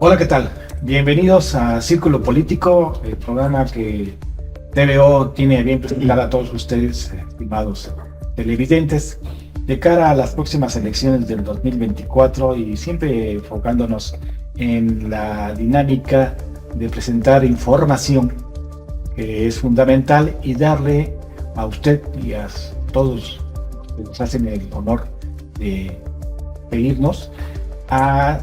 Hola, ¿qué tal? Bienvenidos a Círculo Político, el programa que TVO tiene a bien presentar a todos ustedes, estimados televidentes, de cara a las próximas elecciones del 2024 y siempre enfocándonos en la dinámica de presentar información que es fundamental y darle a usted y a todos que nos hacen el honor de seguirnos a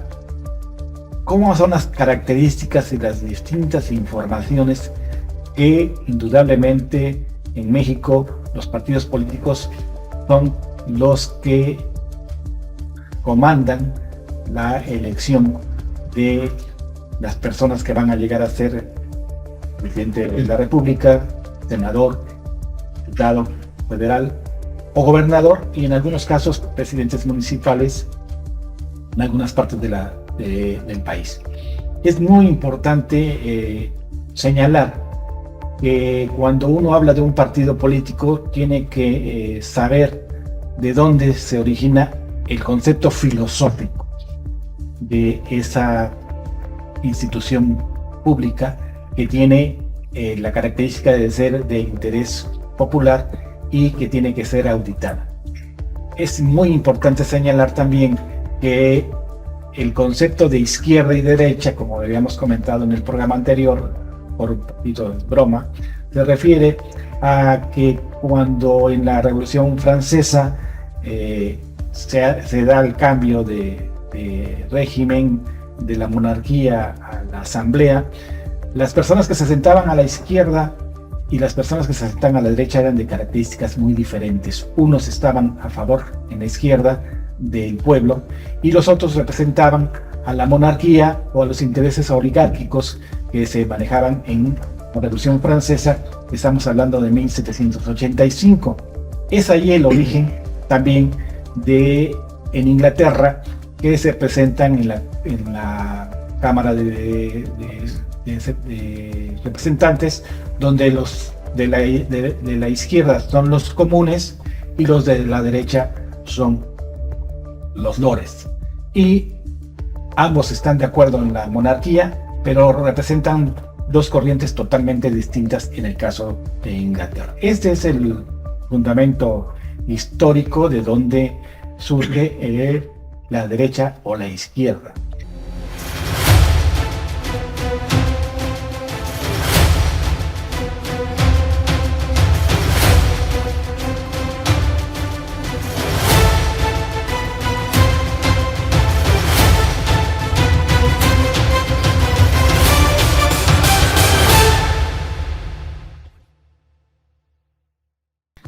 cómo son las características y las distintas informaciones que indudablemente en México los partidos políticos son los que comandan la elección de las personas que van a llegar a ser presidente de la República, senador, diputado federal o gobernador, y en algunos casos presidentes municipales en algunas partes del país. Es muy importante señalar que cuando uno habla de un partido político tiene que saber de dónde se origina el concepto filosófico de esa institución pública que tiene la característica de ser de interés popular y que tiene que ser auditada. Es muy importante señalar también que el concepto de izquierda y derecha, como habíamos comentado en el programa anterior, por un poquito de broma, se refiere a que cuando en la Revolución Francesa se da el cambio de régimen de la monarquía a la asamblea, las personas que se sentaban a la izquierda y las personas que se sentaban a la derecha eran de características muy diferentes. Unos estaban a favor en la izquierda del pueblo y los otros representaban a la monarquía o a los intereses oligárquicos que se manejaban en la Revolución Francesa. Estamos hablando de 1785. Es ahí el origen también en Inglaterra, que se presentan en la Cámara de Representantes, donde los de la izquierda son los comunes y los de la derecha son los lores, y ambos están de acuerdo en la monarquía, pero representan dos corrientes totalmente distintas en el caso de Inglaterra. Este es el fundamento histórico de donde surge la derecha o la izquierda.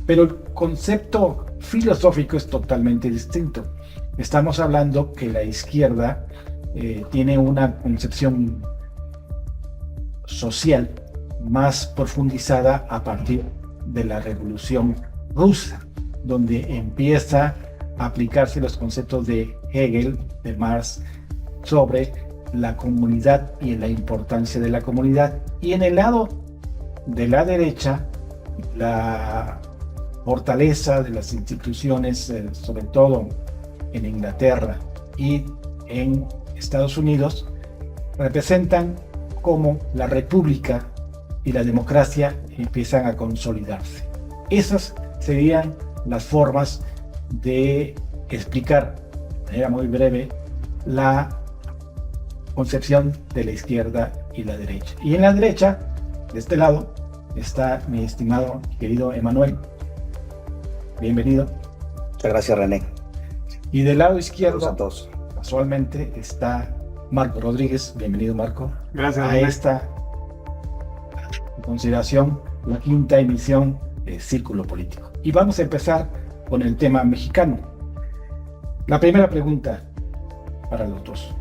Pero el concepto filosófico es totalmente distinto. Estamos hablando que la izquierda tiene una concepción social más profundizada a partir de la Revolución Rusa, donde empieza a aplicarse los conceptos de Hegel, de Marx, sobre la comunidad y la importancia de la comunidad. Y en el lado de la derecha, la fortaleza de las instituciones, sobre todo en Inglaterra y en Estados Unidos, representan cómo la república y la democracia empiezan a consolidarse. Esas serían las formas de explicar de manera muy breve la concepción de la izquierda y la derecha. Y en la derecha, de este lado, está mi estimado y querido Emanuel. Bienvenido. Muchas gracias, René. Y del lado izquierdo, a todos. Casualmente, está Marco Rodríguez. Bienvenido, Marco. Gracias, a René. esta consideración, la quinta emisión de Círculo Político. Y vamos a empezar con el tema mexicano. La primera pregunta para los dos.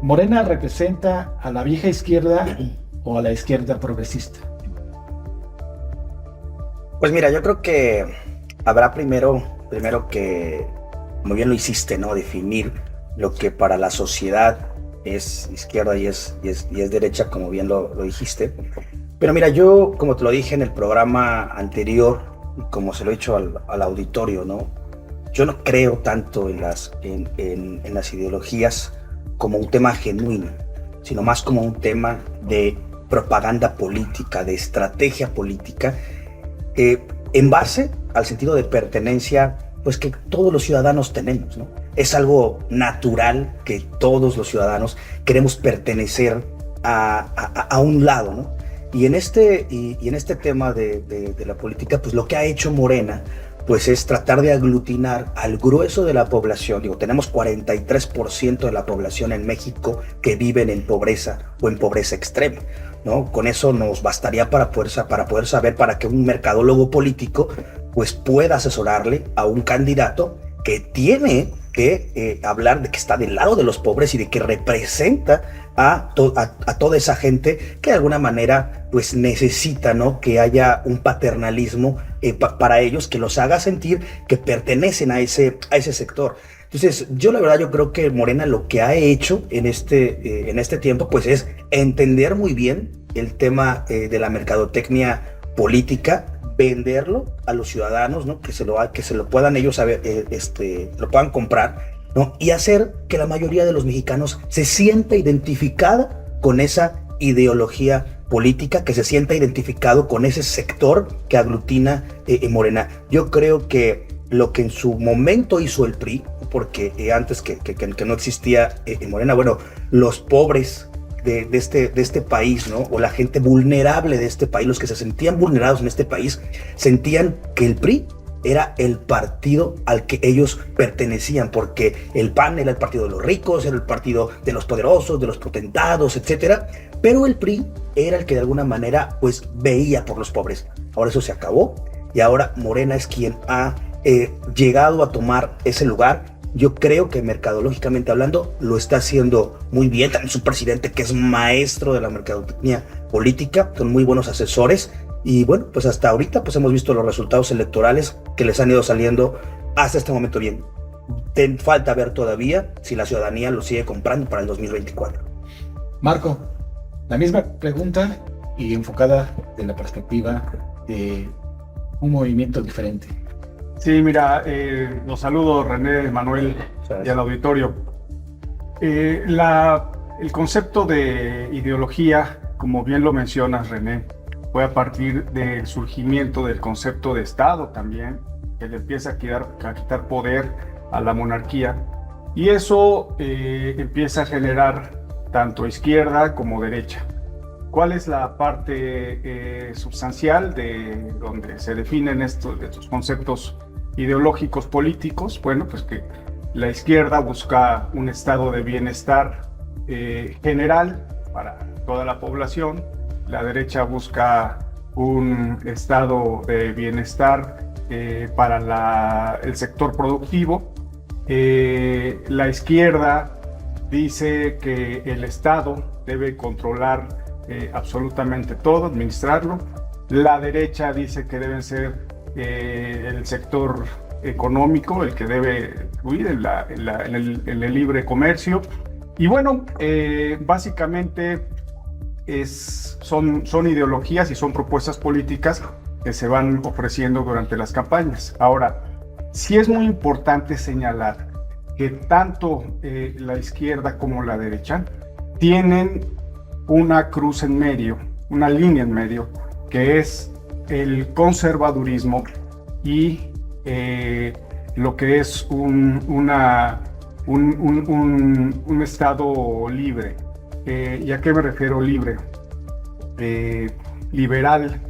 ¿Morena representa a la vieja izquierda o a la izquierda progresista? Pues mira, yo creo que habrá primero que, como bien lo hiciste, ¿no? Definir lo que para la sociedad es izquierda y es derecha, como bien lo dijiste. Pero mira, yo, como te lo dije en el programa anterior, y como se lo he dicho al auditorio, ¿no? Yo no creo tanto en las ideologías como un tema genuino. sino más como un tema de propaganda política, de estrategia política, en base al sentido de pertenencia, pues que todos los ciudadanos tenemos, ¿no? Es algo natural que todos los ciudadanos queremos pertenecer a un lado, ¿no? Y en este tema de la política, pues lo que ha hecho Morena, pues es tratar de aglutinar al grueso de la población. Digo, tenemos 43% de la población en México que viven en pobreza o en pobreza extrema, ¿no? Con eso nos bastaría para poder saber, para que un mercadólogo político pues pueda asesorarle a un candidato que tiene que hablar de que está del lado de los pobres y de que representa a toda esa gente que de alguna manera pues necesita, ¿no?, que haya un paternalismo para ellos, que los haga sentir que pertenecen a ese sector. Entonces, yo la verdad, yo creo que Morena lo que ha hecho en este tiempo pues es entender muy bien el tema de la mercadotecnia política, venderlo a los ciudadanos, ¿no?, que se lo puedan ellos saber, lo puedan comprar, ¿no?, y hacer que la mayoría de los mexicanos se sienta identificada con esa ideología política, que se sienta identificado con ese sector que aglutina Morena. Yo creo que lo que en su momento hizo el PRI, porque antes que no existía Morena, bueno, los pobres de este país, ¿no?, o la gente vulnerable de este país, los que se sentían vulnerados en este país, sentían que el PRI era el partido al que ellos pertenecían, porque el PAN era el partido de los ricos, era el partido de los poderosos, de los potentados, etcétera, pero el PRI era el que de alguna manera pues veía por los pobres. Ahora eso se acabó y ahora Morena es quien ha llegado a tomar ese lugar. Yo creo que mercadológicamente hablando lo está haciendo muy bien. También su presidente, que es maestro de la mercadotecnia política, son muy buenos asesores. Y bueno, pues hasta ahorita pues hemos visto los resultados electorales que les han ido saliendo hasta este momento bien. Falta ver todavía si la ciudadanía lo sigue comprando para el 2024. Marco, la misma pregunta y enfocada de la perspectiva de un movimiento diferente. Sí, mira, los saludo René, Manuel y al auditorio. El concepto de ideología, como bien lo mencionas, René, fue a partir del surgimiento del concepto de Estado también, que le empieza a quitar poder a la monarquía, y eso empieza a generar tanto izquierda como derecha. ¿Cuál es la parte sustancial de donde se definen estos conceptos ideológicos políticos? Bueno, pues que la izquierda busca un estado de bienestar general para toda la población, la derecha busca un estado de bienestar para el sector productivo, la izquierda dice que el Estado debe controlar absolutamente todo, administrarlo, la derecha dice que deben ser el sector económico el que debe fluir en el libre comercio. Y bueno, básicamente son ideologías y son propuestas políticas que se van ofreciendo durante las campañas. Ahora, sí es muy importante señalar que tanto la izquierda como la derecha tienen una cruz en medio, una línea en medio, que es el conservadurismo y lo que es un Estado libre. ¿Y a qué me refiero libre? Liberal,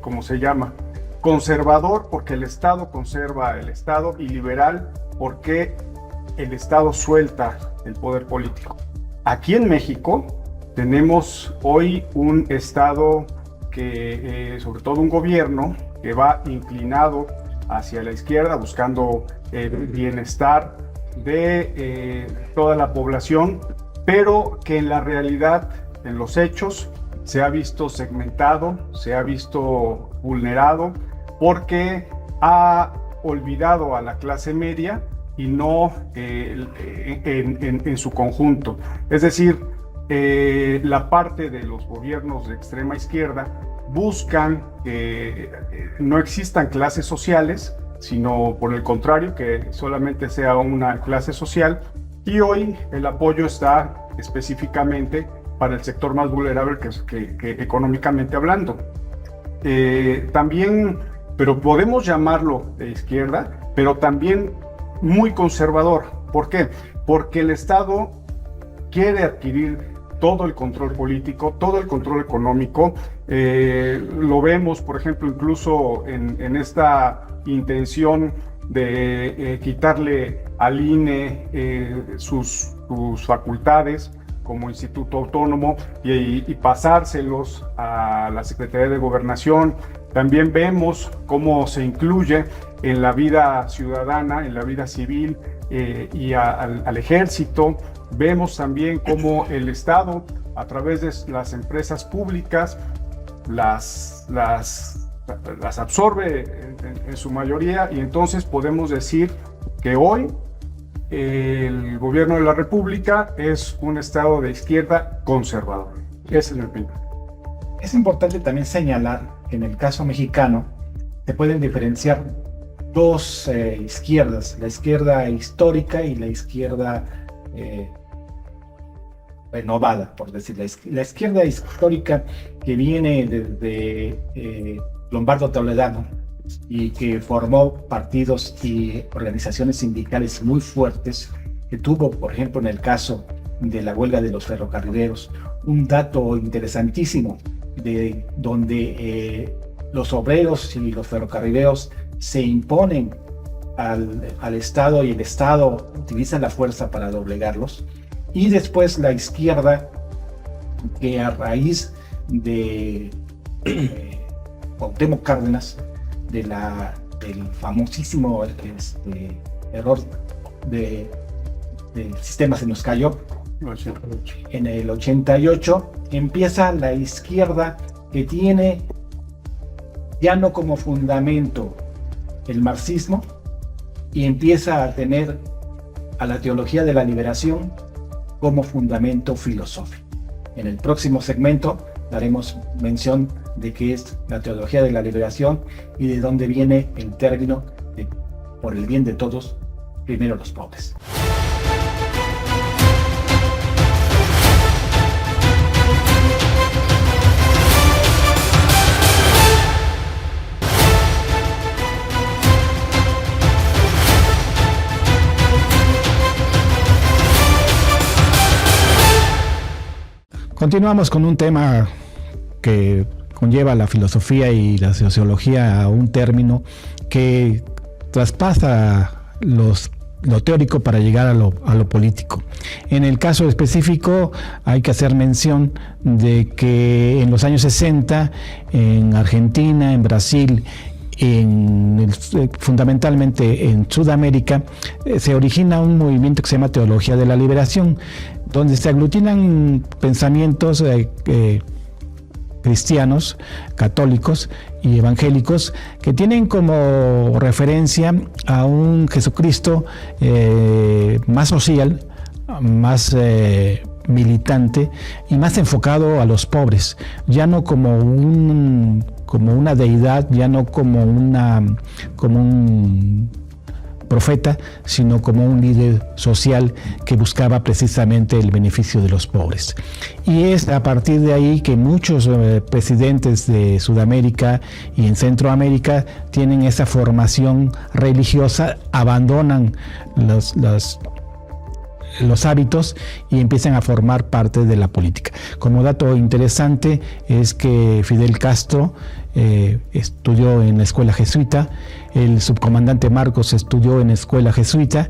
como se llama. Conservador porque el Estado conserva el Estado, y liberal porque el Estado suelta el poder político. Aquí en México tenemos hoy un Estado que, sobre todo un gobierno, que va inclinado hacia la izquierda, buscando el bienestar de toda la población, pero que en la realidad, en los hechos, se ha visto segmentado, se ha visto vulnerado, porque ha olvidado a la clase media y no en su conjunto. Es decir, la parte de los gobiernos de extrema izquierda buscan que no existan clases sociales, sino por el contrario, que solamente sea una clase social. Y hoy el apoyo está específicamente para el sector más vulnerable que económicamente hablando. También, pero podemos llamarlo de izquierda, pero también muy conservador. ¿Por qué? Porque el Estado quiere adquirir todo el control político, todo el control económico. Lo vemos, por ejemplo, incluso en esta intención de quitarle al INE sus facultades como instituto autónomo y pasárselos a la Secretaría de Gobernación. También vemos cómo se incluye en la vida ciudadana, en la vida civil y al ejército. Vemos también cómo el Estado, a través de las empresas públicas, las absorbe en su mayoría, y entonces podemos decir que hoy el gobierno de la República es un Estado de izquierda conservador. Esa es mi opinión. Es importante también señalar que en el caso mexicano se pueden diferenciar dos izquierdas, la izquierda histórica y la izquierda renovada, por decirlo. La izquierda histórica, que viene desde Lombardo Toledano y que formó partidos y organizaciones sindicales muy fuertes, que tuvo, por ejemplo, en el caso de la huelga de los ferrocarrileros, un dato interesantísimo de donde los obreros y los ferrocarrileros se imponen al Estado, y el Estado utiliza la fuerza para doblegarlos. Y después la izquierda, que a raíz de Cuauhtémoc Cárdenas, del famosísimo error del sistema se nos cayó en el 88, empieza la izquierda que tiene ya no como fundamento el marxismo, y empieza a tener a la teología de la liberación como fundamento filosófico. En el próximo segmento daremos mención de qué es la teología de la liberación y de dónde viene el término de por el bien de todos, primero los pobres. Continuamos con un tema que conlleva la filosofía y la sociología a un término que traspasa lo teórico para llegar a lo político. En el caso específico hay que hacer mención de que en los años 60 en Argentina, en Brasil, fundamentalmente en Sudamérica, se origina un movimiento que se llama Teología de la Liberación, donde se aglutinan pensamientos cristianos, católicos y evangélicos, que tienen como referencia a un Jesucristo más social, más militante y más enfocado a los pobres, ya no como una deidad, ya no como un profeta, sino como un líder social que buscaba precisamente el beneficio de los pobres. Y es a partir de ahí que muchos presidentes de Sudamérica y en Centroamérica tienen esa formación religiosa, abandonan los hábitos y empiezan a formar parte de la política. Como dato interesante es que Fidel Castro estudió en la escuela jesuita, el subcomandante Marcos estudió en la escuela jesuita,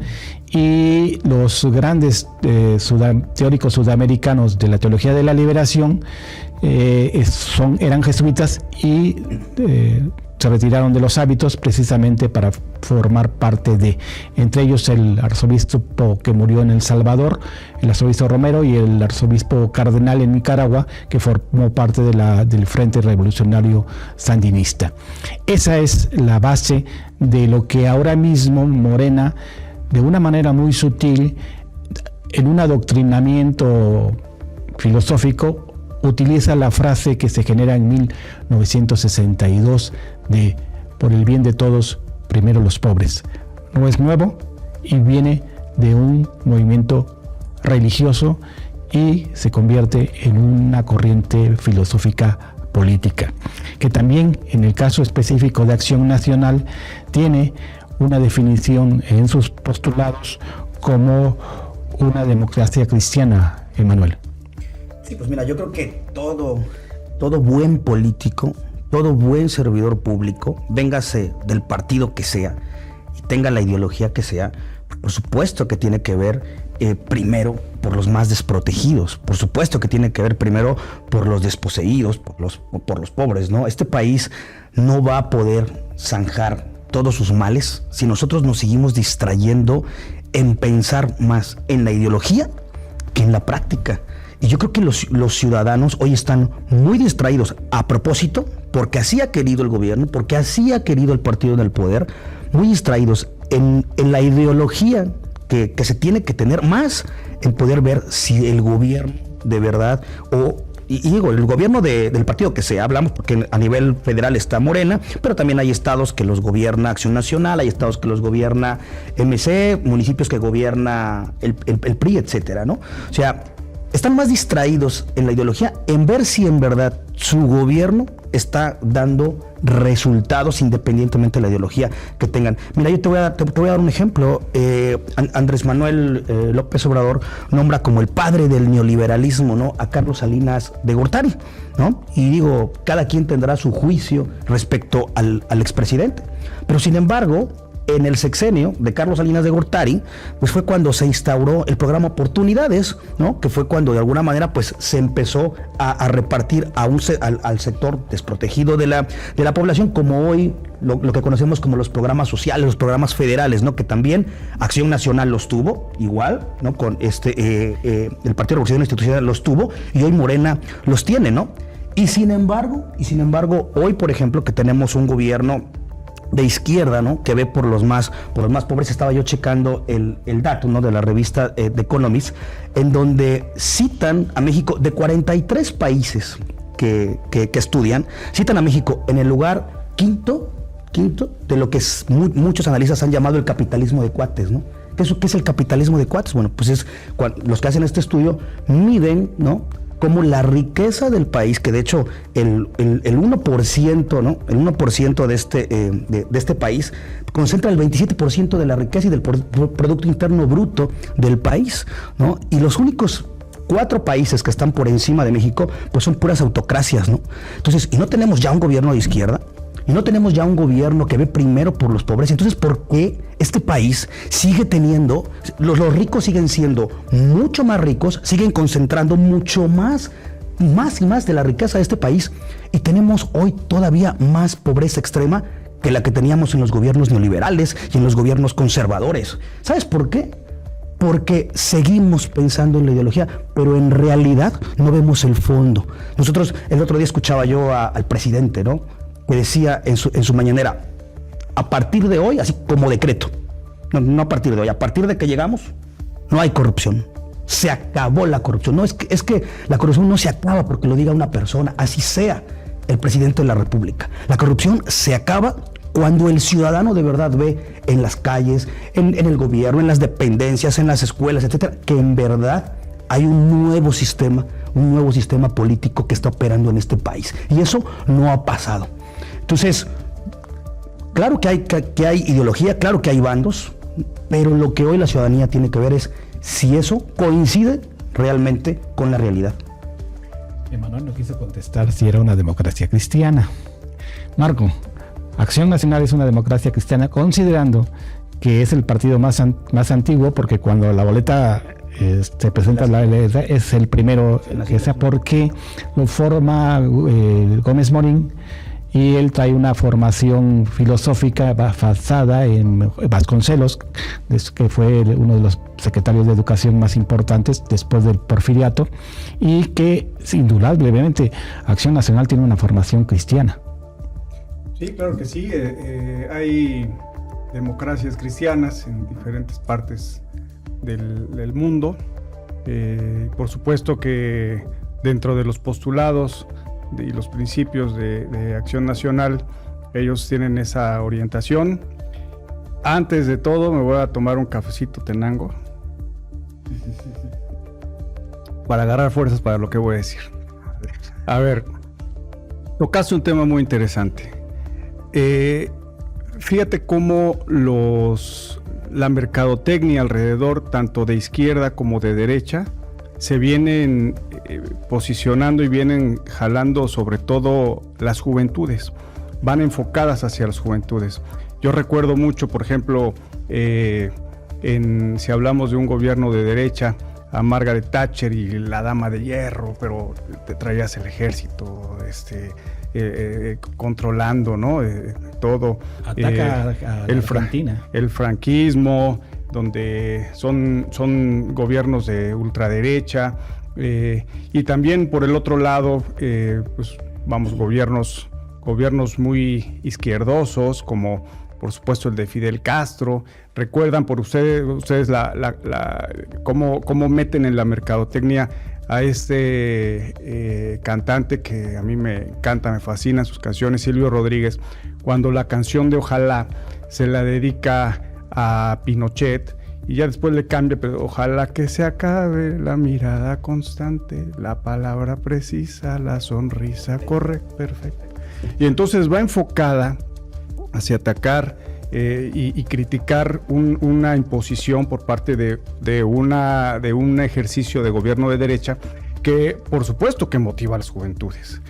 y los grandes teóricos sudamericanos de la teología de la liberación eran jesuitas y se retiraron de los hábitos precisamente para formar parte de, entre ellos el arzobispo que murió en El Salvador, el arzobispo Romero, y el arzobispo cardenal en Nicaragua, que formó parte del Frente Revolucionario Sandinista. Esa es la base de lo que ahora mismo Morena, de una manera muy sutil, en un adoctrinamiento filosófico, utiliza la frase que se genera en 1962 de por el bien de todos, primero los pobres. No es nuevo y viene de un movimiento religioso y se convierte en una corriente filosófica política, que también en el caso específico de Acción Nacional tiene una definición en sus postulados como una democracia cristiana, Emanuel. Sí, pues mira, yo creo que todo buen político, todo buen servidor público, véngase del partido que sea y tenga la ideología que sea, por supuesto que tiene que ver primero por los más desprotegidos, por supuesto que tiene que ver primero por los desposeídos, por los pobres, ¿no? Este país no va a poder zanjar todos sus males si nosotros nos seguimos distrayendo en pensar más en la ideología que en la práctica. Y yo creo que los ciudadanos hoy están muy distraídos a propósito, porque así ha querido el gobierno, porque así ha querido el partido del poder, muy distraídos en la ideología que se tiene que tener, más en poder ver si el gobierno de verdad, y digo, el gobierno del partido que sea, hablamos porque a nivel federal está Morena, pero también hay estados que los gobierna Acción Nacional, hay estados que los gobierna MC, municipios que gobierna el PRI, etcétera, ¿no? O sea, están más distraídos en la ideología, en ver si en verdad su gobierno está dando resultados independientemente de la ideología que tengan. Mira, yo te voy a dar un ejemplo. Andrés Manuel López Obrador nombra como el padre del neoliberalismo, ¿no?, a Carlos Salinas de Gortari, ¿no? Y digo, cada quien tendrá su juicio respecto al expresidente. Pero sin embargo, en el sexenio de Carlos Salinas de Gortari, pues fue cuando se instauró el programa Oportunidades, ¿no? Que fue cuando de alguna manera pues se empezó a repartir al sector desprotegido de la población, como hoy lo que conocemos como los programas sociales, los programas federales, ¿no? Que también Acción Nacional los tuvo, igual, ¿no? Con el Partido de Revolución Institucional los tuvo, y hoy Morena los tiene, ¿no? Y sin embargo, hoy, por ejemplo, que tenemos un gobierno de izquierda, ¿no?, que ve por los más pobres. Estaba yo checando el dato, ¿no?, de la revista The Economist, en donde citan a México, de 43 países que estudian, citan a México en el lugar quinto de lo que muchos analistas han llamado el capitalismo de cuates, ¿no? ¿Qué es el capitalismo de cuates? Bueno, pues es los que hacen este estudio miden, ¿no?, como la riqueza del país, que de hecho el 1%, ¿no?, el 1% de este país concentra el 27% de la riqueza y del Producto Interno Bruto del país, ¿no? Y los únicos 4 países que están por encima de México, pues son puras autocracias, ¿no? Entonces, y no tenemos ya un gobierno de izquierda, y no tenemos ya un gobierno que ve primero por los pobres. Entonces, ¿por qué este país sigue teniendo, los ricos siguen siendo mucho más ricos, siguen concentrando mucho más y más de la riqueza de este país, y tenemos hoy todavía más pobreza extrema que la que teníamos en los gobiernos neoliberales y en los gobiernos conservadores? ¿Sabes por qué? Porque seguimos pensando en la ideología, pero en realidad no vemos el fondo. Nosotros, el otro día escuchaba yo al presidente, ¿no?, que decía en su mañanera, a partir de hoy, así como decreto, no a partir de hoy, a partir de que llegamos, no hay corrupción. Se acabó la corrupción. No, es que la corrupción no se acaba porque lo diga una persona, así sea el presidente de la República. La corrupción se acaba cuando el ciudadano de verdad ve en las calles, en el gobierno, en las dependencias, en las escuelas, etcétera, que en verdad hay un nuevo sistema político que está operando en este país. Y eso no ha pasado. Entonces, claro que hay ideología, claro que hay bandos, pero lo que hoy la ciudadanía tiene que ver es si eso coincide realmente con la realidad. Emanuel no quiso contestar si era una democracia cristiana. Marco, Acción Nacional es una democracia cristiana, considerando que es el partido más antiguo, porque cuando la boleta se presenta es el primero que sea, porque lo forma Gómez Morín, y él trae una formación filosófica basada en Vasconcelos, que fue uno de los secretarios de educación más importantes después del Porfiriato, y que indudablemente Acción Nacional tiene una formación cristiana. Sí, claro que sí. Hay democracias cristianas en diferentes partes del mundo. Por supuesto que dentro de los postulados y los principios de Acción Nacional, ellos tienen esa orientación. Antes de todo, me voy a tomar un cafecito Tenango. para agarrar fuerzas para lo que voy a decir. A ver, tocaste un tema muy interesante. Fíjate cómo la mercadotecnia alrededor, tanto de izquierda como de derecha, se vienen posicionando y vienen jalando sobre todo las juventudes. Van enfocadas hacia las juventudes. Yo recuerdo mucho, por ejemplo, si hablamos de un gobierno de derecha, a Margaret Thatcher y la Dama de Hierro, pero te traías el ejército controlando, ¿no? Todo. Ataca a Argentina. El franquismo, donde son gobiernos de ultraderecha, y también por el otro lado, pues vamos, gobiernos muy izquierdosos, como por supuesto el de Fidel Castro. Recuerdan por ustedes cómo meten en la mercadotecnia a este cantante que a mí me encanta, me fascinan sus canciones, Silvio Rodríguez, cuando la canción de Ojalá se la dedica a Pinochet y ya después le cambia, pero ojalá que se acabe la mirada constante, la palabra precisa, la sonrisa correcta, perfecta. Y entonces va enfocada hacia atacar y criticar una imposición por parte de un ejercicio de gobierno de derecha que por supuesto que motiva a las juventudes.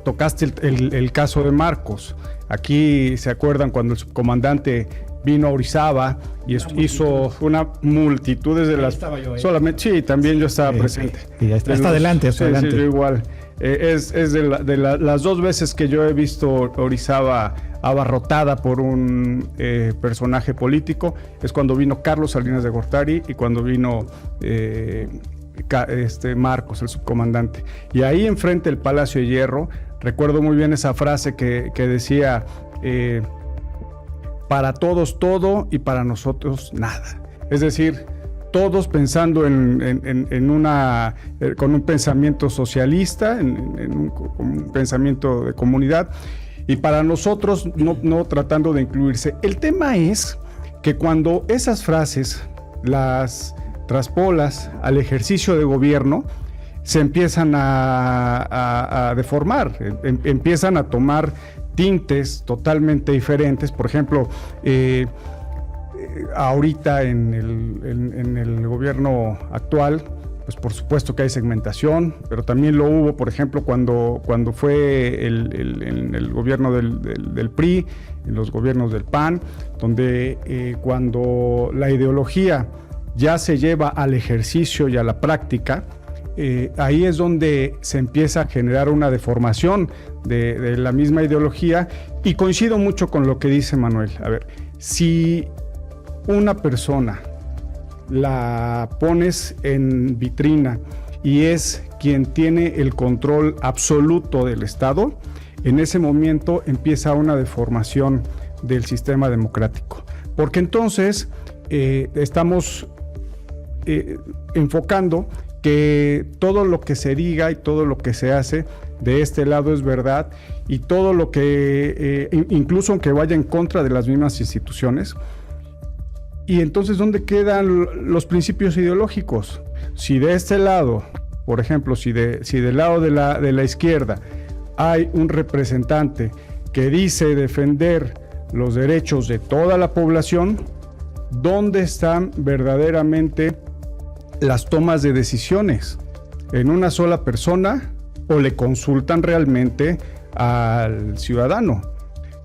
Tocaste el caso de Marcos. Aquí se acuerdan cuando el subcomandante vino a Orizaba y hizo una multitud desde las... Estaba yo ahí. Solamente, sí, también yo estaba presente. Sí, hasta adelante, hasta adelante. Sí, yo igual. Es de las dos veces que yo he visto Orizaba abarrotada por un personaje político, es cuando vino Carlos Salinas de Gortari y cuando vino Marcos, el subcomandante. Y ahí enfrente del Palacio de Hierro, recuerdo muy bien esa frase que decía, para todos todo y para nosotros nada. Es decir, todos pensando con un pensamiento socialista, con un pensamiento de comunidad, y para nosotros no tratando de incluirse. El tema es que cuando esas frases las traspolas al ejercicio de gobierno, se empiezan a deformar, empiezan a tomar tintes totalmente diferentes. Por ejemplo, ahorita en el gobierno actual, pues por supuesto que hay segmentación, pero también lo hubo, por ejemplo, cuando fue el gobierno del PRI, en los gobiernos del PAN, donde cuando la ideología ya se lleva al ejercicio y a la práctica, ahí es donde se empieza a generar una deformación de la misma ideología, y coincido mucho con lo que dice Manuel. A ver, si una persona la pones en vitrina y es quien tiene el control absoluto del Estado, en ese momento empieza una deformación del sistema democrático, porque entonces estamos enfocando que todo lo que se diga y todo lo que se hace de este lado es verdad, y todo lo que, incluso aunque vaya en contra de las mismas instituciones. Y entonces, ¿dónde quedan los principios ideológicos? Si de este lado, por ejemplo, si del lado de la izquierda hay un representante que dice defender los derechos de toda la población, ¿dónde están verdaderamente las tomas de decisiones? ¿En una sola persona o le consultan realmente al ciudadano?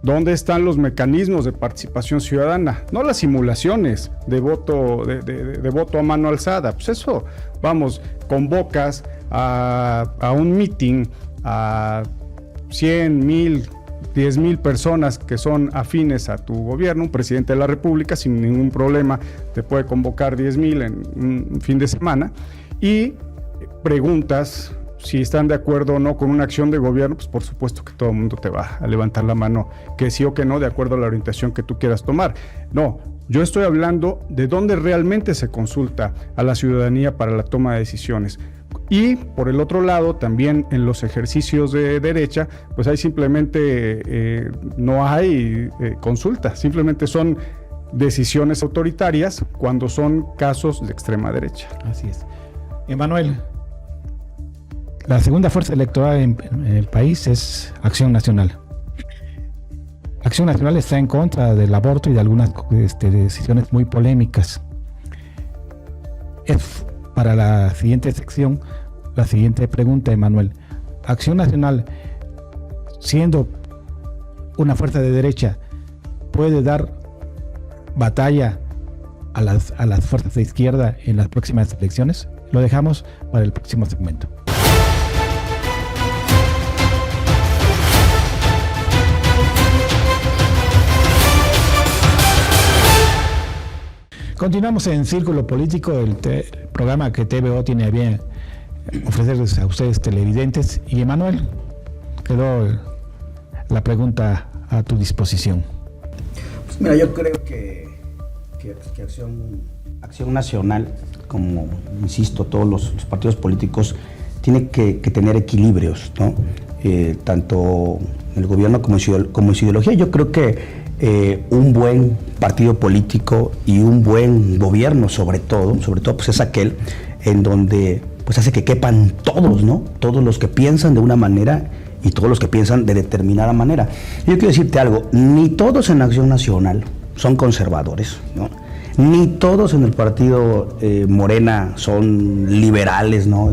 ¿Dónde están los mecanismos de participación ciudadana? No las simulaciones de voto a mano alzada. Pues eso, vamos, convocas a un meeting a 100, 1000, 10,000 personas que son afines a tu gobierno. Un presidente de la República sin ningún problema te puede convocar 10,000 en un fin de semana, y preguntas si están de acuerdo o no con una acción de gobierno. Pues por supuesto que todo el mundo te va a levantar la mano que sí o que no, de acuerdo a la orientación que tú quieras tomar. No, yo estoy hablando de dónde realmente se consulta a la ciudadanía para la toma de decisiones. Y por el otro lado, también en los ejercicios de derecha, pues hay simplemente no hay consulta, simplemente son decisiones autoritarias cuando son casos de extrema derecha. Así es. Emanuel, la segunda fuerza electoral en el país es Acción Nacional. Acción Nacional está en contra del aborto y de algunas decisiones muy polémicas. Es para la siguiente sección, la siguiente pregunta, Emanuel. Acción Nacional, siendo una fuerza de derecha, ¿puede dar batalla a las fuerzas de izquierda en las próximas elecciones? Lo dejamos para el próximo segmento. Continuamos en Círculo Político, el programa que TVO tiene a bien ofrecerles a ustedes televidentes. Y Emanuel, quedó la pregunta a tu disposición. Pues mira, yo creo que Acción Nacional, como insisto, todos los partidos políticos tienen que tener equilibrios, ¿no? Tanto en el gobierno como en su ideología. Yo creo que un buen partido político y un buen gobierno, sobre todo pues es aquel en donde pues hace que quepan todos, ¿no? Todos los que piensan de una manera y todos los que piensan de determinada manera. Yo quiero decirte algo, ni todos en Acción Nacional son conservadores, ¿no? Ni todos en el partido Morena son liberales, ¿no?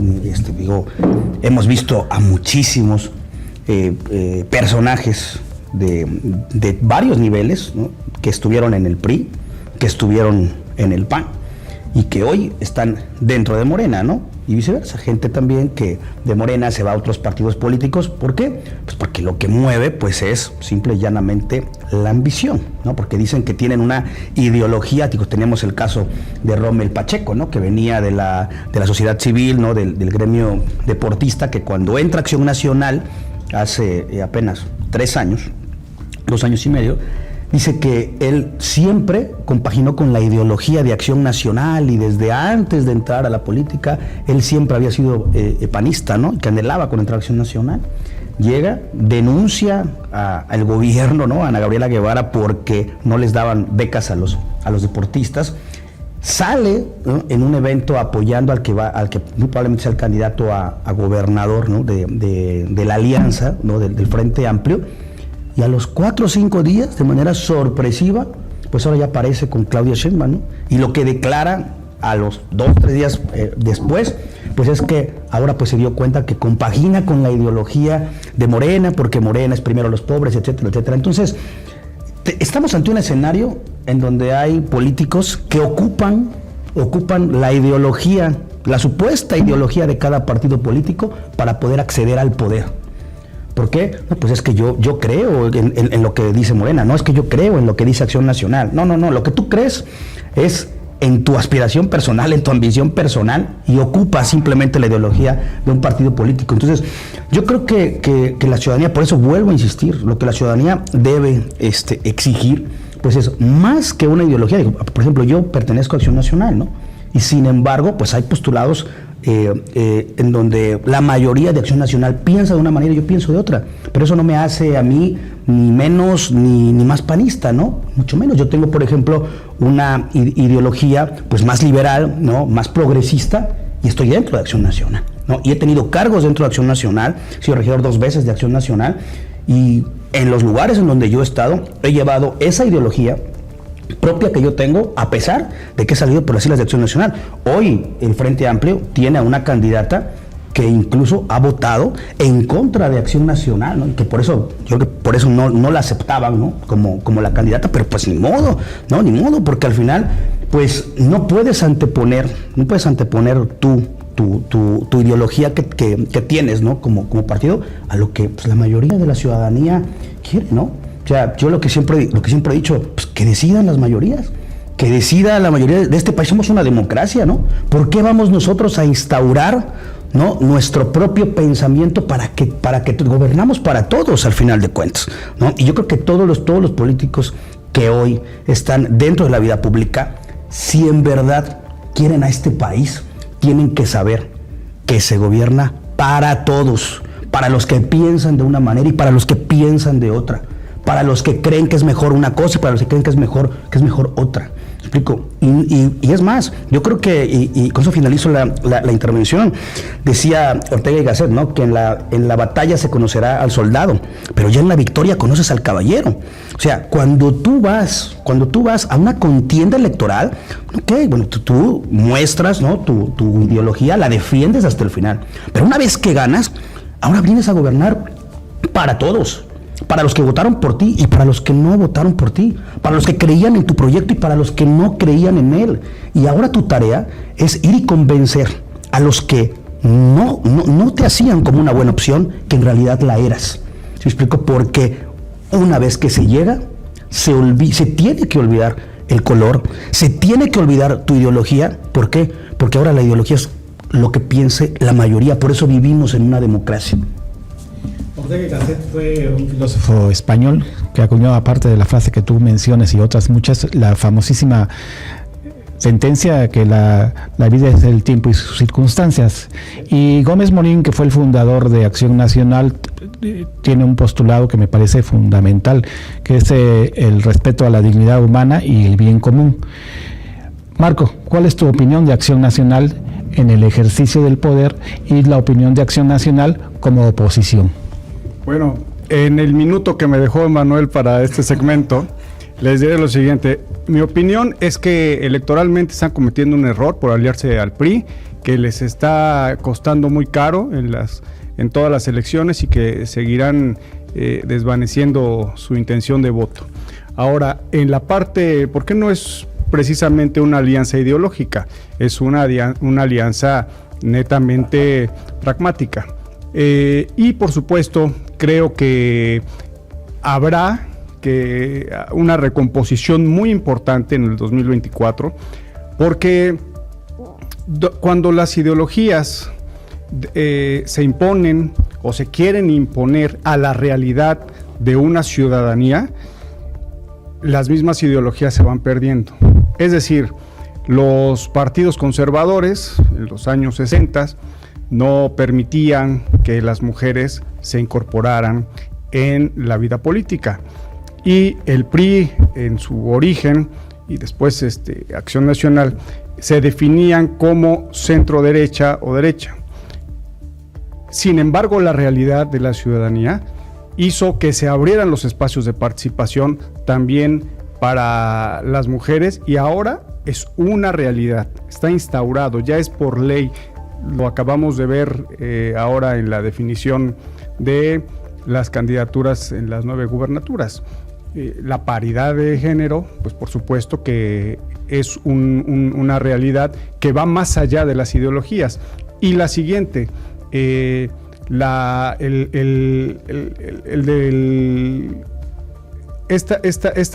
Hemos visto a muchísimos personajes de varios niveles, ¿no? Que estuvieron en el PRI, que estuvieron en el PAN y que hoy están dentro de Morena, ¿no? Y viceversa, gente también que de Morena se va a otros partidos políticos. ¿Por qué? Pues porque lo que mueve pues es simple y llanamente la ambición, ¿no? Porque dicen que tienen una ideología. Tenemos el caso de Rommel Pacheco, ¿no? Que venía de la sociedad civil, ¿no? Del gremio deportista, que cuando entra Acción Nacional hace apenas 3 años, 2 años y medio, dice que él siempre compaginó con la ideología de Acción Nacional y desde antes de entrar a la política, él siempre había sido panista, ¿no? Que anhelaba con entrar a Acción Nacional. Llega, denuncia al gobierno, ¿no? A Ana Gabriela Guevara porque no les daban becas a los deportistas. Sale, ¿no? En un evento apoyando al que muy probablemente sea el candidato a gobernador, ¿no? de la alianza, ¿no? del Frente Amplio. Y a los 4 o 5 días, de manera sorpresiva, pues ahora ya aparece con Claudia Sheinbaum, ¿no? Y lo que declara a los 2 o 3 días después, pues es que ahora pues se dio cuenta que compagina con la ideología de Morena, porque Morena es primero los pobres, etcétera, etcétera. Entonces, estamos ante un escenario en donde hay políticos que ocupan la ideología, la supuesta ideología de cada partido político para poder acceder al poder. ¿Por qué? No, pues es que yo creo en lo que dice Morena, no es que yo creo en lo que dice Acción Nacional. No, lo que tú crees es en tu aspiración personal, en tu ambición personal y ocupas simplemente la ideología de un partido político. Entonces, yo creo que la ciudadanía, por eso vuelvo a insistir, lo que la ciudadanía debe exigir, pues es más que una ideología. Por ejemplo, yo pertenezco a Acción Nacional, ¿no? Y sin embargo, pues hay postulados en donde la mayoría de Acción Nacional piensa de una manera y yo pienso de otra, pero eso no me hace a mí ni menos ni más panista, ¿no? Mucho menos. Yo tengo, por ejemplo, una ideología pues más liberal, ¿no? Más progresista, y estoy dentro de Acción Nacional, ¿no? Y he tenido cargos dentro de Acción Nacional, he sido regidor 2 veces de Acción Nacional, y en los lugares en donde yo he estado, he llevado esa ideología propia que yo tengo, a pesar de que he salido por las siglas de Acción Nacional. Hoy el Frente Amplio tiene a una candidata que incluso ha votado en contra de Acción Nacional, ¿no? Y que por eso, yo creo que por eso no la aceptaban, ¿no? Como la candidata, pero pues ni modo, porque al final, pues no puedes anteponer tu ideología que tienes, ¿no? Como partido a lo que pues, la mayoría de la ciudadanía quiere, ¿no? O sea, yo lo que siempre he dicho, pues que decidan las mayorías, que decida la mayoría de este país. Somos una democracia, ¿no? ¿Por qué vamos nosotros a instaurar, ¿no? Nuestro propio pensamiento para que gobernamos para todos al final de cuentas, ¿no? Y yo creo que todos los políticos que hoy están dentro de la vida pública, si en verdad quieren a este país, tienen que saber que se gobierna para todos, para los que piensan de una manera y para los que piensan de otra, para los que creen que es mejor una cosa y para los que creen que es mejor otra. ¿Me explico? Y es más, yo creo que, y con eso finalizo la intervención, decía Ortega y Gasset, ¿no? Que en la batalla se conocerá al soldado, pero ya en la victoria conoces al caballero. O sea, cuando tú vas a una contienda electoral, ok, bueno, tú muestras, ¿no? Tu ideología, la defiendes hasta el final. Pero una vez que ganas, ahora vienes a gobernar para todos. Para los que votaron por ti y para los que no votaron por ti, para los que creían en tu proyecto y para los que no creían en él. Y ahora tu tarea es ir y convencer a los que no te hacían como una buena opción, que en realidad la eras. ¿Sí me explico? Porque una vez que se llega, se tiene que olvidar el color, se tiene que olvidar tu ideología. ¿Por qué? Porque ahora la ideología es lo que piense la mayoría, por eso vivimos en una democracia. Ortega y Gasset fue un filósofo español que acuñó, aparte de la frase que tú mencionas y otras muchas, la famosísima sentencia que la vida es el tiempo y sus circunstancias. Y Gómez Morín, que fue el fundador de Acción Nacional, tiene un postulado que me parece fundamental, que es el respeto a la dignidad humana y el bien común. Marco, ¿cuál es tu opinión de Acción Nacional en el ejercicio del poder y la opinión de Acción Nacional como oposición? Bueno, en el minuto que me dejó Manuel para este segmento, les diré lo siguiente. Mi opinión es que electoralmente están cometiendo un error por aliarse al PRI, que les está costando muy caro en todas las elecciones y que seguirán desvaneciendo su intención de voto. Ahora, en la parte, ¿por qué no es precisamente una alianza ideológica? Es una alianza netamente pragmática. Y por supuesto, creo que habrá una recomposición muy importante en el 2024, porque cuando las ideologías se imponen o se quieren imponer a la realidad de una ciudadanía, las mismas ideologías se van perdiendo. Es decir, los partidos conservadores en los años 60 no permitían que las mujeres se incorporaran en la vida política. Y el PRI, en su origen, y después Acción Nacional, se definían como centro derecha o derecha. Sin embargo, la realidad de la ciudadanía hizo que se abrieran los espacios de participación también para las mujeres, y ahora es una realidad, está instaurado, ya es por ley. Lo acabamos de ver ahora en la definición de las candidaturas en las 9 gubernaturas. La paridad de género, pues por supuesto que es una realidad que va más allá de las ideologías. Y la siguiente, esta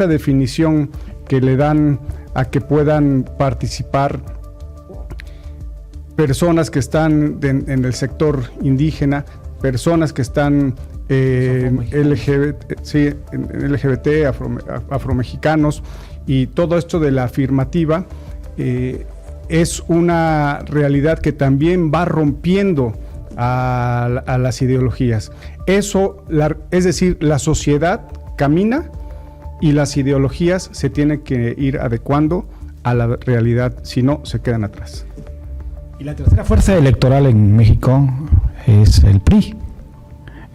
definición que le dan a que puedan participar personas que están en el sector indígena, personas que están LGBT, afromexicanos, y todo esto de la afirmativa es una realidad que también va rompiendo a las ideologías. Eso, es decir, la sociedad camina y las ideologías se tienen que ir adecuando a la realidad, si no, se quedan atrás. Y la tercera fuerza electoral en México es el PRI.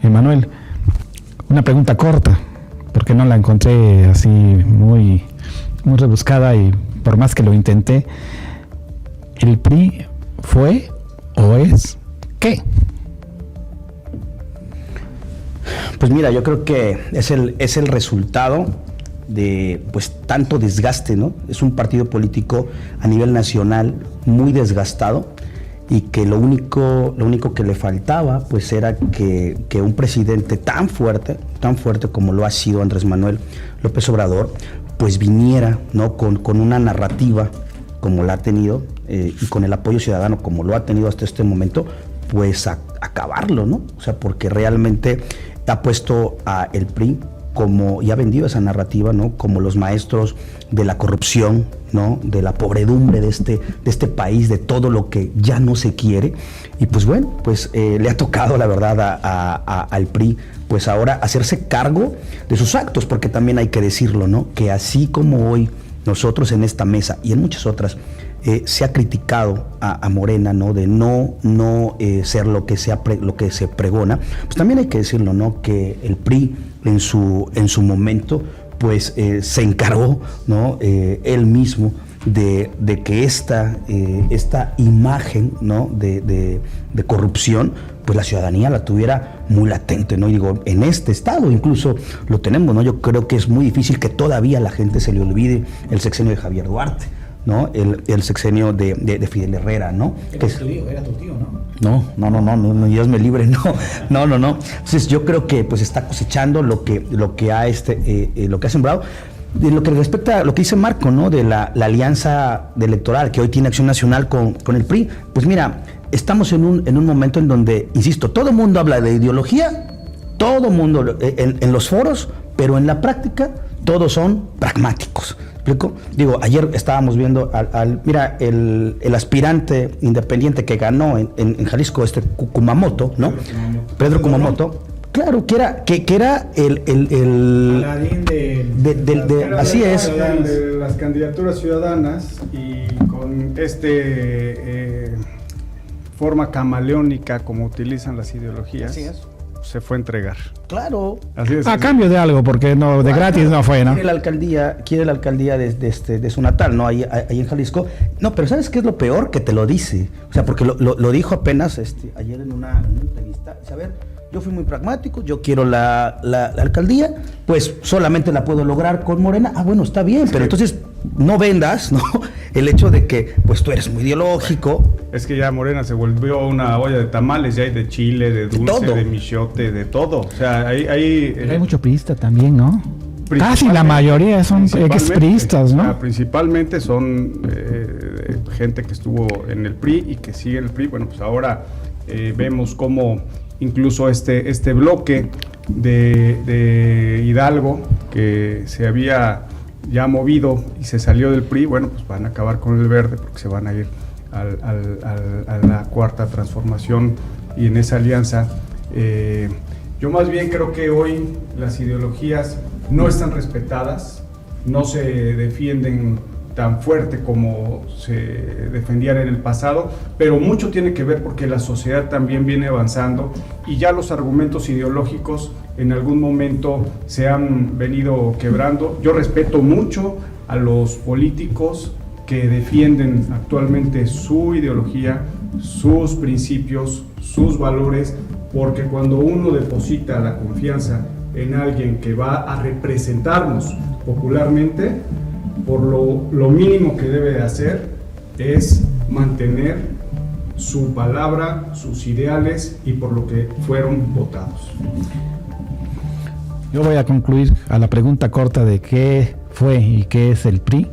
Emanuel, una pregunta corta, porque no la encontré así muy rebuscada, y por más que lo intenté, ¿el PRI fue o es qué? Pues mira, yo creo que es el resultado de pues tanto desgaste, ¿no? Es un partido político a nivel nacional muy desgastado, y que lo único que le faltaba pues era que un presidente tan fuerte como lo ha sido Andrés Manuel López Obrador, pues viniera, ¿no? con una narrativa como la ha tenido, y con el apoyo ciudadano como lo ha tenido hasta este momento, pues a acabarlo, ¿no? O sea, porque realmente ha puesto a el PRI como, y ha vendido esa narrativa, ¿no? Como los maestros de la corrupción, ¿no? De la pobredumbre de este país, de todo lo que ya no se quiere. Y pues bueno, pues le ha tocado, la verdad, al PRI, pues ahora hacerse cargo de sus actos, porque también hay que decirlo, ¿no? Que así como hoy nosotros en esta mesa y en muchas otras se ha criticado a Morena, ¿no? De no ser lo que se pregona, pues también hay que decirlo, ¿no? Que el PRI en su momento pues se encargó, ¿no? Él mismo de que esta imagen, ¿no? de corrupción, pues la ciudadanía la tuviera muy latente, ¿no? Y digo, en este estado incluso lo tenemos, ¿no? Yo creo que es muy difícil que todavía a la gente se le olvide el sexenio de Javier Duarte, ¿no? El sexenio de Fidel Herrera, ¿no? Era tu tío, ¿no? No, Dios me libre, no. Entonces yo creo que pues está cosechando lo que ha sembrado. De lo que respecta a lo que dice Marco, ¿no? De la alianza electoral que hoy tiene Acción Nacional con el PRI, pues mira, estamos en un momento en donde, insisto, todo el mundo habla de ideología, todo el mundo en los foros, pero en la práctica todos son pragmáticos. ¿Explico? Digo, ayer estábamos viendo el aspirante independiente que ganó en Jalisco, Kumamoto, ¿no? Pedro Kumamoto. Claro, que era el así es. De las candidaturas ciudadanas y con forma camaleónica como utilizan las ideologías. Así es. Se fue a entregar. Claro. Así es. A cambio de algo, porque no, de gratis no fue, ¿no? Quiere la alcaldía de su natal, ¿no? Ahí en Jalisco. No, pero ¿sabes qué es lo peor? Que te lo dice. O sea, porque lo dijo apenas ayer en una entrevista. A ver, yo fui muy pragmático, yo quiero la alcaldía, pues solamente la puedo lograr con Morena. Ah, bueno, está bien, pero entonces no vendas, ¿no? El hecho de que, pues tú eres muy ideológico. Es que ya Morena se volvió una olla de tamales, ya hay de chile, de dulce, de michote, de todo. O sea, hay mucho priista también, ¿no? Casi la mayoría son expriistas, ¿no? Principalmente son gente que estuvo en el PRI y que sigue en el PRI. Bueno, pues ahora vemos cómo incluso este bloque de Hidalgo, que se había ya movido y se salió del PRI, bueno, pues van a acabar con el verde porque se van a ir a la cuarta transformación y en esa alianza. Yo más bien creo que hoy las ideologías no están respetadas, no se defienden tan fuerte como se defendían en el pasado, pero mucho tiene que ver porque la sociedad también viene avanzando y ya los argumentos ideológicos en algún momento se han venido quebrando. Yo respeto mucho a los políticos que defienden actualmente su ideología, sus principios, sus valores, porque cuando uno deposita la confianza en alguien que va a representarnos popularmente, por lo mínimo que debe de hacer es mantener su palabra, sus ideales y por lo que fueron votados. Yo voy a concluir a la pregunta corta de qué fue y qué es el PRI.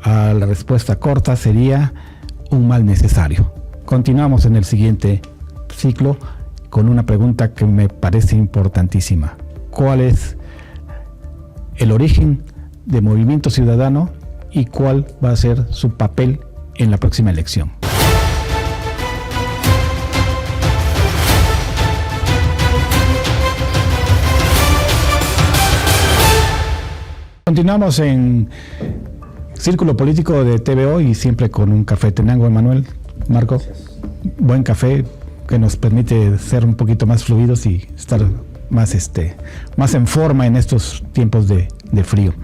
A la respuesta corta sería un mal necesario. Continuamos en el siguiente ciclo con una pregunta que me parece importantísima. ¿Cuál es el origen de Movimiento Ciudadano y cuál va a ser su papel en la próxima elección? Continuamos en Círculo Político de TVO y siempre con un café Tenango. Emanuel, Marco, buen café que nos permite ser un poquito más fluidos y estar más en forma en estos tiempos de frío.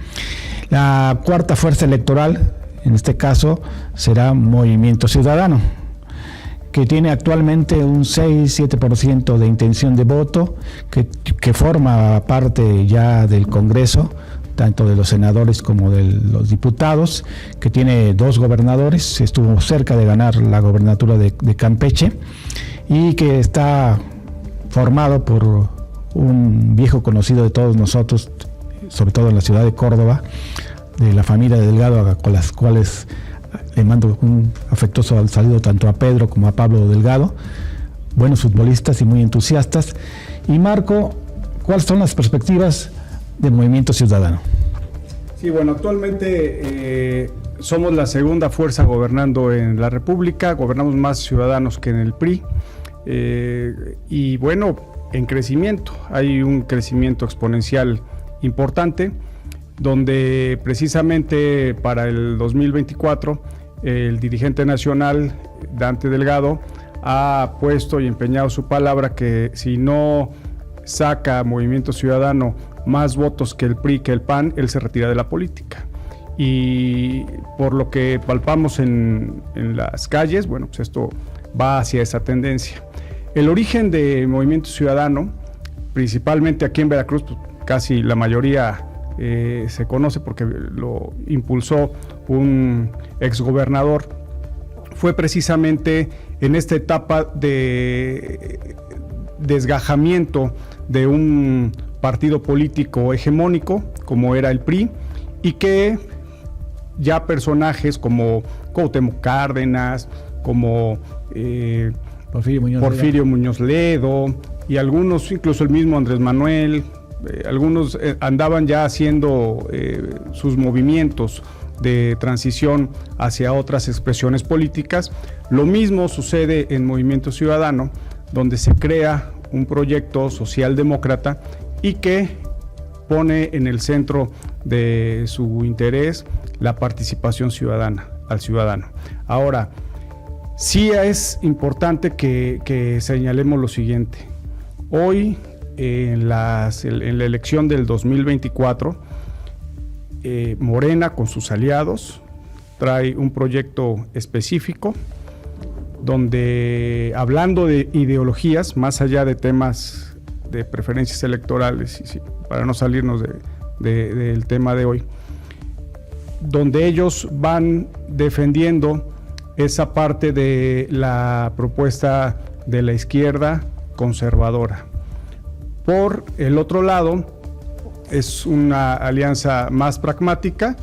La cuarta fuerza electoral, en este caso, será Movimiento Ciudadano, que tiene actualmente un 6-7% de intención de voto, que forma parte ya del Congreso, tanto de los senadores como de los diputados, que tiene 2 gobernadores, estuvo cerca de ganar la gobernatura de Campeche, y que está formado por un viejo conocido de todos nosotros, sobre todo en la ciudad de Córdoba, de la familia de Delgado, con las cuales le mando un afectuoso saludo tanto a Pedro como a Pablo Delgado, buenos futbolistas y muy entusiastas. Y Marco, ¿cuáles son las perspectivas del Movimiento Ciudadano? Sí, bueno, actualmente somos la segunda fuerza gobernando en la República, gobernamos más ciudadanos que en el PRI, y bueno, en crecimiento, hay un crecimiento exponencial importante. donde precisamente para el 2024 el dirigente nacional Dante Delgado ha puesto y empeñado su palabra que si no saca Movimiento Ciudadano más votos que el PRI, que el PAN, él se retira de la política. Y por lo que palpamos en las calles, bueno, pues esto va hacia esa tendencia. El origen de Movimiento Ciudadano, principalmente aquí en Veracruz, pues casi la mayoría se conoce porque lo impulsó un exgobernador, fue precisamente en esta etapa de desgajamiento de un partido político hegemónico como era el PRI, y que ya personajes como Cuauhtémoc Cárdenas, como Porfirio Muñoz Ledo y algunos, incluso el mismo Andrés Manuel, algunos andaban ya haciendo sus movimientos de transición hacia otras expresiones políticas. Lo mismo sucede en Movimiento Ciudadano, donde se crea un proyecto socialdemócrata y que pone en el centro de su interés la participación ciudadana, al ciudadano. Ahora, sí es importante que señalemos lo siguiente. Hoy, en la elección del 2024, Morena con sus aliados trae un proyecto específico donde, hablando de ideologías, más allá de temas de preferencias electorales, para no salirnos del tema de hoy, donde ellos van defendiendo esa parte de la propuesta de la izquierda conservadora. Por el otro lado, es una alianza más pragmática,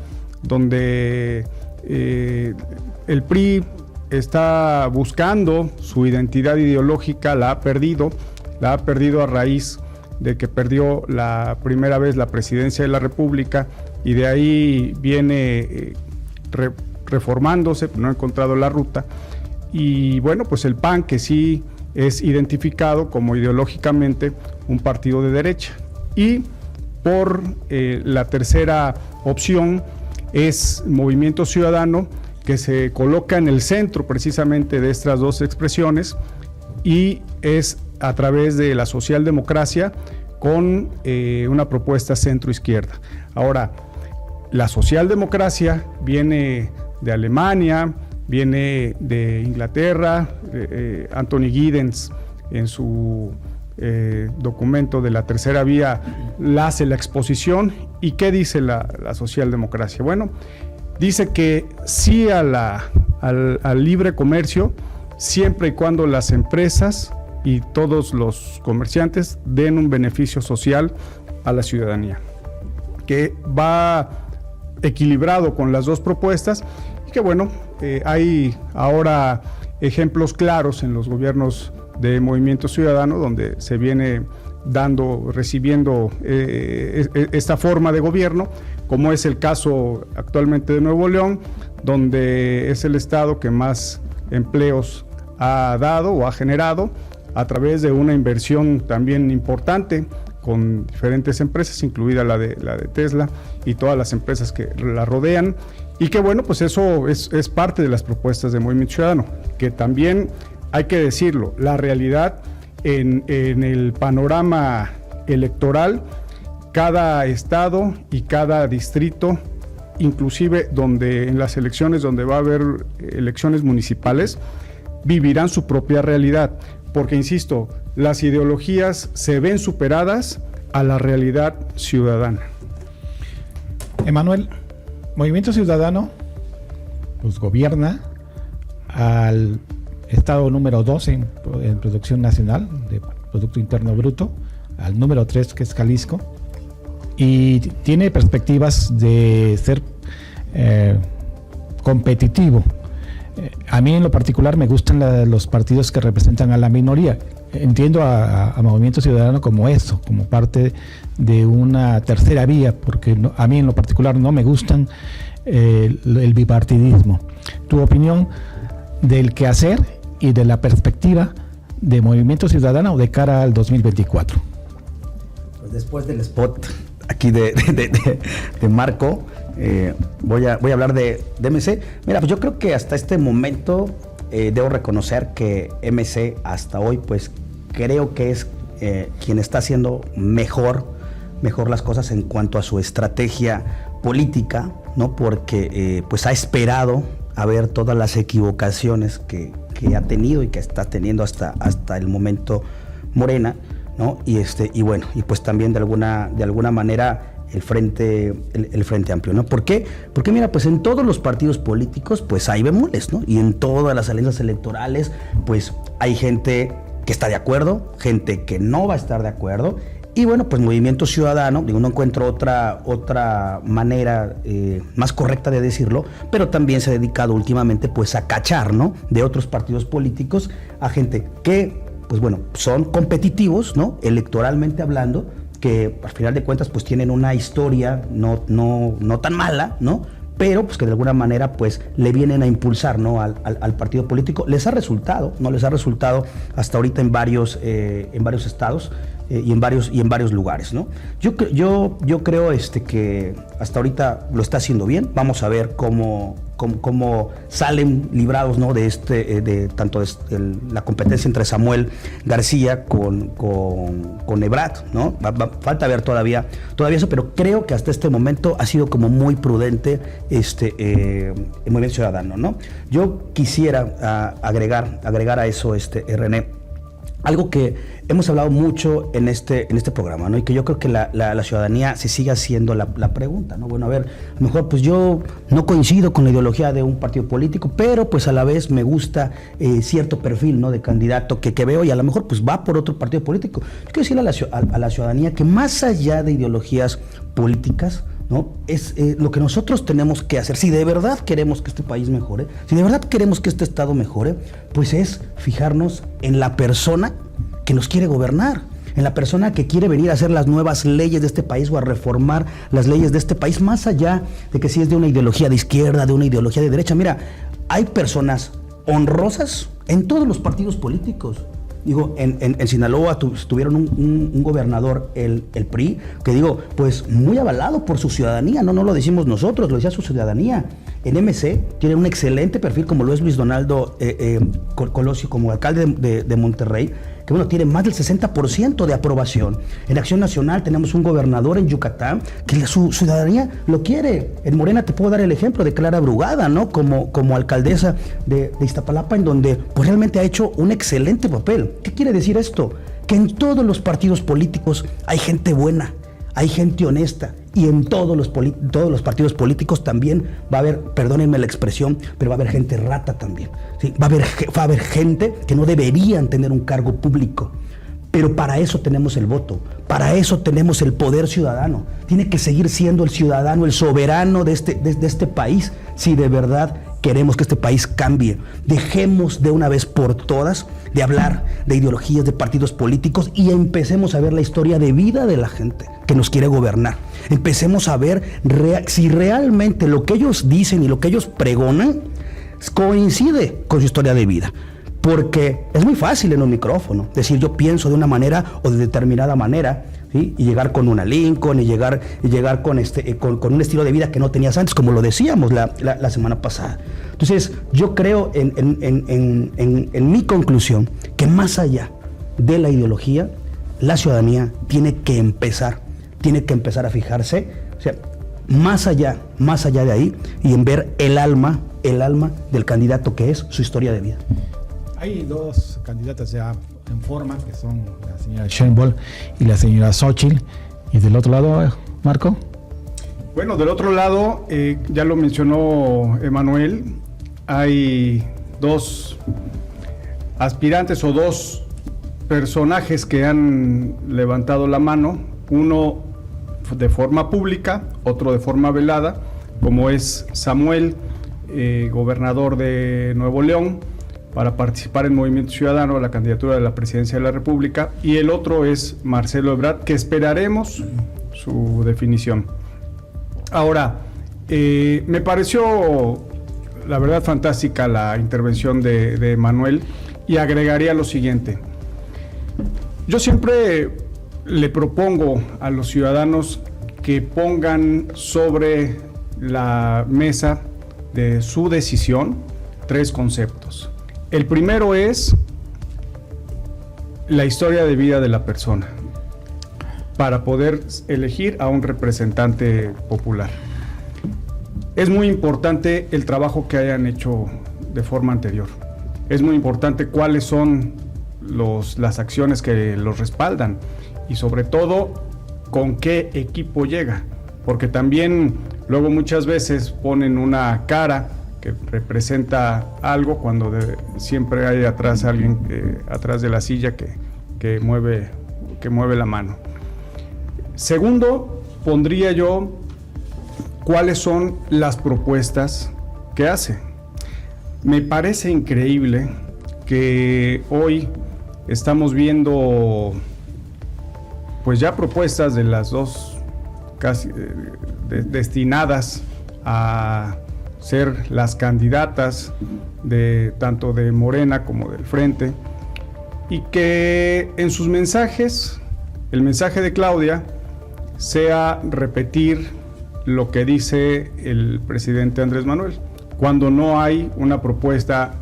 donde el PRI está buscando su identidad ideológica, la ha perdido a raíz de que perdió la primera vez la presidencia de la República, y de ahí viene reformándose, no ha encontrado la ruta. Y bueno, pues el PAN, que sí es identificado como ideológicamente un partido de derecha. Y por la tercera opción es Movimiento Ciudadano, que se coloca en el centro precisamente de estas dos expresiones, y es a través de la socialdemocracia con una propuesta centro-izquierda. Ahora, la socialdemocracia viene de Alemania, viene de Inglaterra. Anthony Giddens, en su documento de la tercera vía, hace la exposición. ¿Y qué dice la socialdemocracia? Bueno, dice que sí al libre comercio, siempre y cuando las empresas y todos los comerciantes den un beneficio social a la ciudadanía, que va equilibrado con las dos propuestas, y que bueno, hay ahora ejemplos claros en los gobiernos de Movimiento Ciudadano, donde se viene recibiendo esta forma de gobierno, como es el caso actualmente de Nuevo León, donde es el estado que más empleos ha dado o ha generado a través de una inversión también importante con diferentes empresas, incluida la de Tesla y todas las empresas que la rodean, y que bueno, pues eso es parte de las propuestas de Movimiento Ciudadano, que también hay que decirlo, la realidad en el panorama electoral, cada estado y cada distrito, inclusive en las elecciones donde va a haber elecciones municipales, vivirán su propia realidad, porque insisto, las ideologías se ven superadas a la realidad ciudadana. Emanuel, Movimiento Ciudadano pues gobierna al estado número 2 en producción nacional de Producto Interno Bruto, al número 3, que es Jalisco, y tiene perspectivas de ser competitivo. A mí en lo particular me gustan los partidos que representan a la minoría. Entiendo a Movimiento Ciudadano como eso, como parte de una tercera vía, porque a mí en lo particular no me gustan el bipartidismo. Tu opinión del quehacer y de la perspectiva de Movimiento Ciudadano de cara al 2024. Pues después del spot aquí de Marco. Voy a hablar de MC. Mira, pues yo creo que hasta este momento debo reconocer que MC hasta hoy, pues creo que es quien está haciendo mejor las cosas en cuanto a su estrategia política, ¿no? Porque pues ha esperado a ver todas las equivocaciones que ha tenido y que está teniendo hasta el momento Morena, ¿no? Y bueno, y pues también de alguna manera el frente amplio, ¿no? ¿Por qué? Porque mira, pues en todos los partidos políticos pues hay bemoles, ¿no? Y en todas las alianzas electorales pues hay gente que está de acuerdo, gente que no va a estar de acuerdo. Y bueno, pues Movimiento Ciudadano, digo, no encuentro otra manera más correcta de decirlo, pero también se ha dedicado últimamente pues a cachar, ¿no? De otros partidos políticos a gente que, pues bueno, son competitivos, ¿no? Electoralmente hablando, que al final de cuentas pues tienen una historia no tan mala, ¿no? Pero pues que de alguna manera pues le vienen a impulsar, ¿no? al partido político. Les ha resultado, ¿no? Les ha resultado hasta ahorita en varios estados y en varios lugares, ¿no? Yo creo que hasta ahorita lo está haciendo bien. Vamos a ver cómo salen librados, ¿no? De tanto la competencia entre Samuel García con Ebrard, ¿no? Falta ver todavía eso, pero creo que hasta este momento ha sido como muy prudente el Movimiento Ciudadano, ¿no? Yo quisiera agregar a eso, René, algo que hemos hablado mucho en este programa, ¿no? Y que yo creo que la ciudadanía se sigue haciendo la pregunta, ¿no? Bueno, a ver, a lo mejor pues yo no coincido con la ideología de un partido político, pero pues a la vez me gusta cierto perfil, ¿no? De candidato que veo y a lo mejor pues va por otro partido político. Yo quiero decirle a la ciudadanía que más allá de ideologías políticas, ¿no? Es lo que nosotros tenemos que hacer. Si de verdad queremos que este país mejore, si de verdad queremos que este estado mejore, pues es fijarnos en la persona que nos quiere gobernar, en la persona que quiere venir a hacer las nuevas leyes de este país o a reformar las leyes de este país, más allá de que si es de una ideología de izquierda, de una ideología de derecha. Mira, hay personas honrosas en todos los partidos políticos. Digo, en Sinaloa tuvieron un gobernador, el PRI, que digo, pues muy avalado por su ciudadanía, no lo decimos nosotros, lo decía su ciudadanía. En MC tiene un excelente perfil, como lo es Luis Donaldo Colosio, como alcalde de Monterrey, que bueno, tiene más del 60% de aprobación. En Acción Nacional tenemos un gobernador en Yucatán que su ciudadanía lo quiere. En Morena te puedo dar el ejemplo de Clara Brugada, ¿no? Como alcaldesa de Iztapalapa, en donde pues realmente ha hecho un excelente papel. ¿Qué quiere decir esto? Que en todos los partidos políticos hay gente buena, hay gente honesta, y en todos los partidos políticos también va a haber, perdónenme la expresión, pero va a haber gente rata también, ¿sí? Va a haber gente que no deberían tener un cargo público, pero para eso tenemos el voto, para eso tenemos el poder ciudadano. Tiene que seguir siendo el ciudadano, el soberano de este país, si de verdad queremos que este país cambie. Dejemos de una vez por todas de hablar de ideologías, de partidos políticos, y empecemos a ver la historia de vida de la gente que nos quiere gobernar. Empecemos a ver si realmente lo que ellos dicen y lo que ellos pregonan coincide con su historia de vida. Porque es muy fácil en un micrófono decir yo pienso de una manera o de determinada manera, ¿sí? Y llegar con una Lincoln y llegar con un estilo de vida que no tenías antes, como lo decíamos la semana pasada. Entonces yo creo en mi conclusión que más allá de la ideología, la ciudadanía tiene que empezar a fijarse, o sea, más allá de ahí, y en ver el alma del candidato, que es su historia de vida. Hay dos candidatas ya en forma, que son la señora Sheinbaum y la señora Xóchitl. ¿Y del otro lado, Marco? Bueno, del otro lado, ya lo mencionó Emanuel, hay dos aspirantes o dos personajes que han levantado la mano, uno de forma pública, otro de forma velada, como es Samuel, gobernador de Nuevo León, para participar en Movimiento Ciudadano a la candidatura de la presidencia de la República, y el otro es Marcelo Ebrard, que esperaremos su definición. Ahora, me pareció, la verdad, fantástica la intervención de Manuel, y agregaría lo siguiente. Yo siempre le propongo a los ciudadanos que pongan sobre la mesa de su decisión 3 conceptos. El primero es la historia de vida de la persona para poder elegir a un representante popular. Es muy importante el trabajo que hayan hecho de forma anterior. Es muy importante cuáles son las acciones que los respaldan y sobre todo con qué equipo llega, porque también luego muchas veces ponen una cara que representa algo cuando siempre hay atrás alguien atrás de la silla que mueve la mano. Segundo, pondría yo cuáles son las propuestas que hace. Me parece increíble que hoy estamos viendo pues ya propuestas de las dos casi destinadas a ser las candidatas de tanto de Morena como del Frente, y que en sus mensajes, el mensaje de Claudia sea repetir lo que dice el presidente Andrés Manuel, cuando no hay una propuesta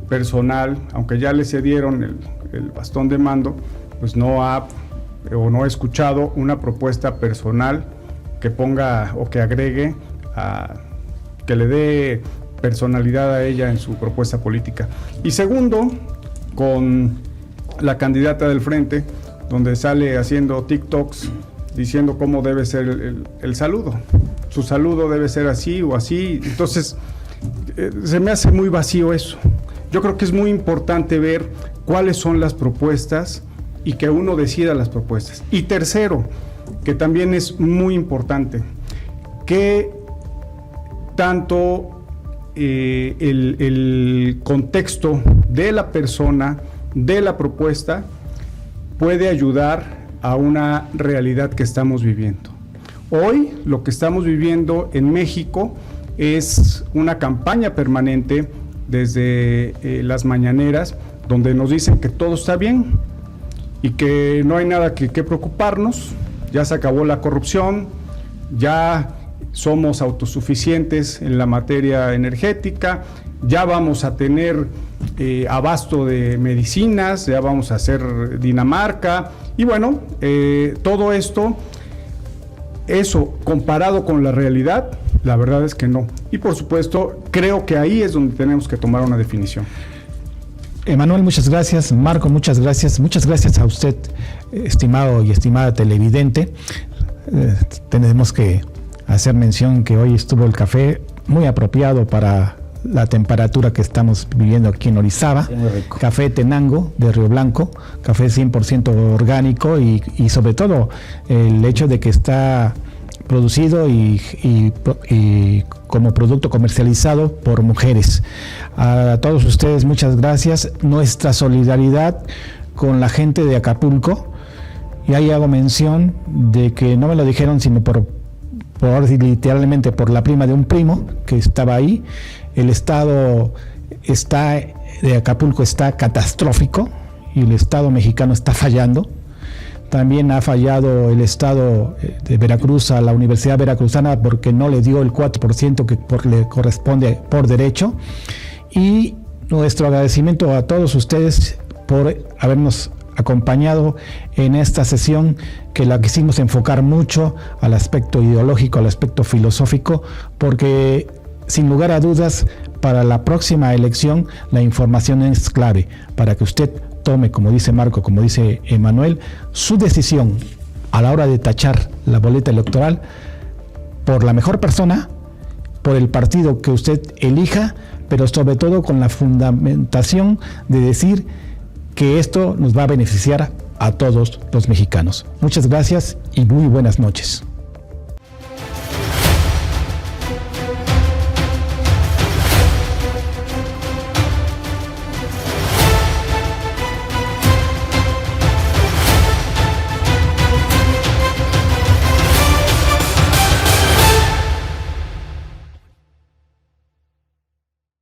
personal, aunque ya le cedieron el bastón de mando, pues no ha escuchado una propuesta personal que ponga o que agregue, que le dé personalidad a ella en su propuesta política. Y segundo, con la candidata del Frente, donde sale haciendo TikToks diciendo cómo debe ser el saludo. Su saludo debe ser así o así. Entonces, se me hace muy vacío eso. Yo creo que es muy importante ver cuáles son las propuestas y que uno decida las propuestas. Y tercero, que también es muy importante, que tanto el contexto de la persona, de la propuesta, puede ayudar a una realidad que estamos viviendo. Hoy lo que estamos viviendo en México es una campaña permanente desde las mañaneras, donde nos dicen que todo está bien y que no hay nada que preocuparnos, ya se acabó la corrupción, ya somos autosuficientes en la materia energética, ya vamos a tener abasto de medicinas, ya vamos a ser Dinamarca, y bueno, todo esto, eso comparado con la realidad, la verdad es que no. Y por supuesto, creo que ahí es donde tenemos que tomar una definición. Emanuel, muchas gracias. Marco, muchas gracias. Muchas gracias a usted, estimado y estimada televidente. Tenemos que hacer mención que hoy estuvo el café muy apropiado para la temperatura que estamos viviendo aquí en Orizaba. Sí, muy rico. Café Tenango de Río Blanco, café 100% orgánico y sobre todo el hecho de que está producido y como producto comercializado por mujeres. A todos ustedes muchas gracias. Nuestra solidaridad con la gente de Acapulco, y ahí hago mención de que no me lo dijeron sino por literalmente por la prima de un primo que estaba ahí. El estado de Acapulco está catastrófico y el estado mexicano está fallando. También ha fallado el estado de Veracruz a la Universidad Veracruzana porque no le dio el 4% que le corresponde por derecho. Y nuestro agradecimiento a todos ustedes por habernos acompañado en esta sesión, que la quisimos enfocar mucho al aspecto ideológico, al aspecto filosófico, porque sin lugar a dudas, para la próxima elección la información es clave para que usted tome, como dice Marco, como dice Emanuel, su decisión a la hora de tachar la boleta electoral por la mejor persona, por el partido que usted elija, pero sobre todo con la fundamentación de decir que esto nos va a beneficiar a todos los mexicanos. Muchas gracias y muy buenas noches.